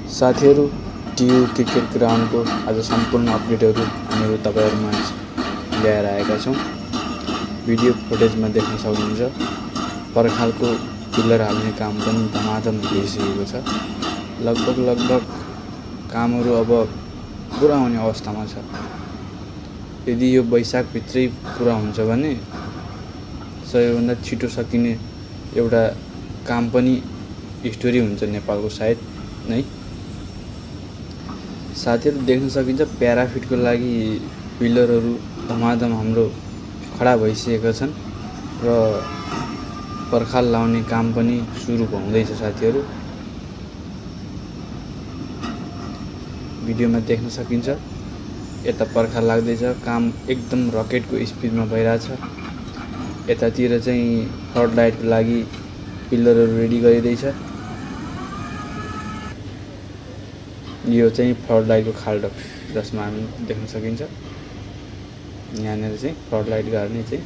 साथीहरू, TU cricket ग्राउन्डको आज सम्पूर्ण अपडेटहरू हामीहरू तपाईहरुमा ल्याएर आएका छौं। भिडियो फुटेजमा देख्न सक्नुहुन्छ पर्खालको पिलर हाल्ने काम पनि धमाधम भइसकेको छ। लगभग कामहरू अब पुरा हुने अवस्थामा छ। यदि यो वैशाख भित्रै पुरा हुन्छ भने सबैभन्दा छिटो सकिने एउटा काम पनि स्टोरी हुन्छ नेपालको सायद नै। साथीहरू, देख्न सकिन्छ प्याराफिटको लागि पिलरहरू धमाधम हाम्रो खडा भइसकेका छन् र पर्खाल लाउने काम पनि सुरु हुँदैछ। साथीहरू, भिडियोमा देख्न सकिन्छ यता पर्खाल लाग्दैछ, काम एकदम रकेटको स्पिडमा भइरहेछ। यतातिर चाहिँ फ्लड लाइटको लागि पिलरहरू रेडी गरिदैछ। यो चाहिँ फ्लड लाइटको खाल्डो जसमा हामी देख्न सकिन्छ। यहाँनिर चाहिँ फ्लड लाइट गाड्ने चाहिँ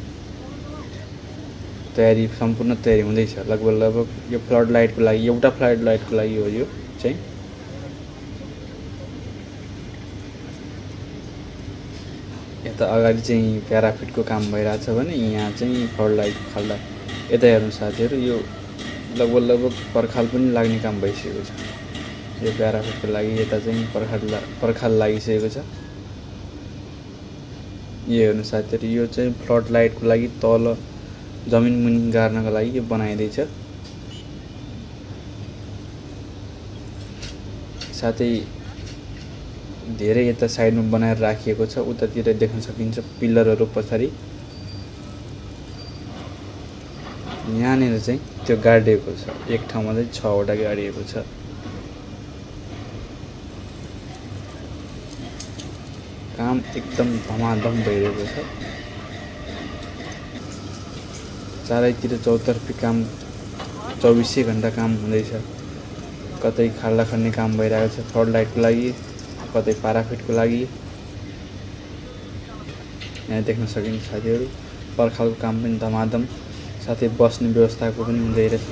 तयारी सम्पूर्ण तयारी हुँदैछ। लगभग यो फ्लड लाइटको लागि एउटा फ्लड लाइटको लागि हो। यो चाहिँ यता अगाडि चाहिँ प्याराफिटको काम भइरहेछ भने यहाँ चाहिँ फ्लड लाइट खाल्डा। यता हेर्नु साथीहरू, यो लगभग पर्खाल पनि लाग्ने काम भइसकेको छ। यो प्याराफिटको लागि यता चाहिँ पर्खाल लागिसकेको छ। यो हेर्नु साथीहरू, यो चाहिँ फ्लड लाइटको लागि तल जमिन मुनि गाड्नको लागि यो बनाइदैछ। साथै धेरै यता साइडमा बनाएर राखिएको छ। उतातिर देख्न सकिन्छ पिलरहरू पछाडि। यहाँनिर चाहिँ त्यो गाडिएको छ, एक ठाउँमा चाहिँ 6 वटा गाडिएको छ। काम एकदम धमाधम भइरहेको छ। चारैतिर चौतर्फी काम 24 घण्टा काम हुँदैछ। कतै खाल्डा खन्ने काम भइरहेको छ फ्लड लाइटको लागि, कतै प्याराफिटको लागि। यहाँ देख्न सकिन्छ साथीहरू, पर्खालको काम पनि धमाधम, साथै बस्ने व्यवस्थाको पनि हुँदै रहेछ।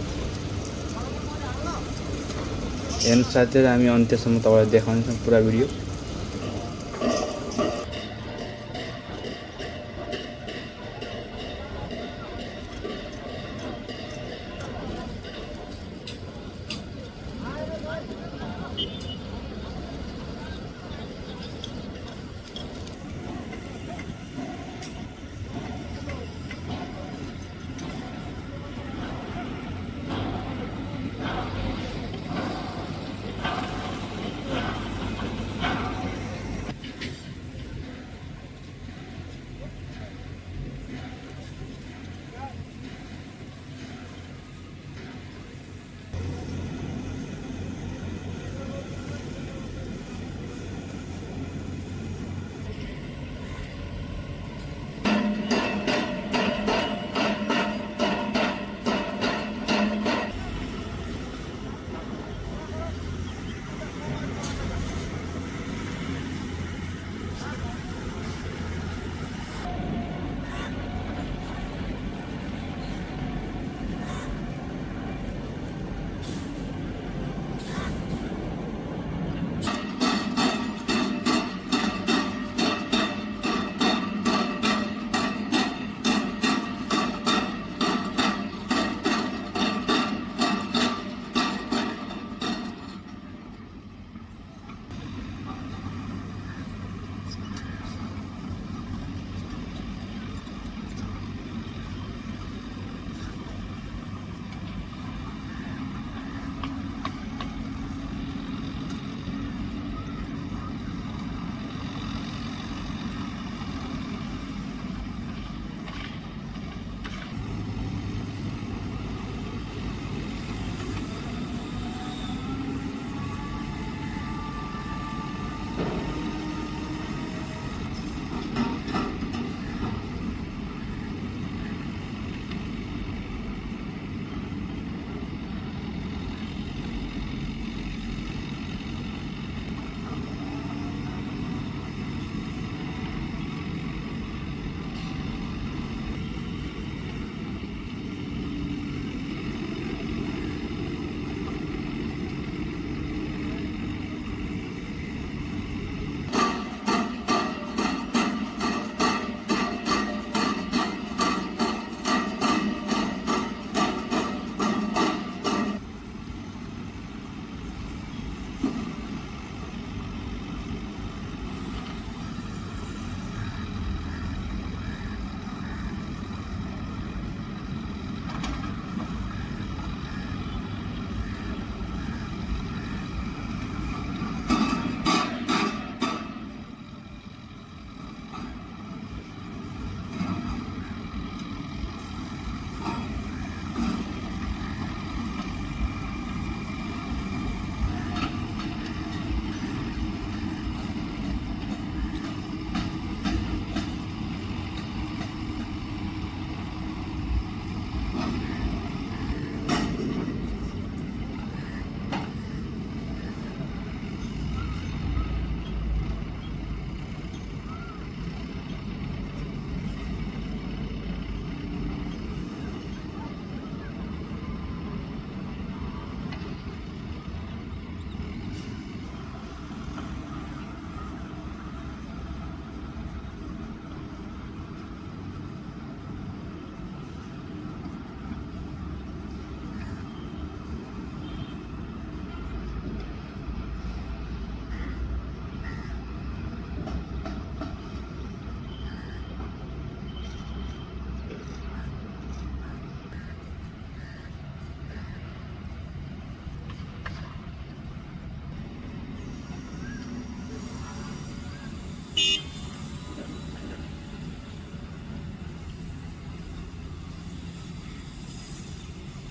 हेर्नु साथीहरू, हामी अन्त्यसम्म तपाईलाई देखाउनेछौँ पुरा भिडियो।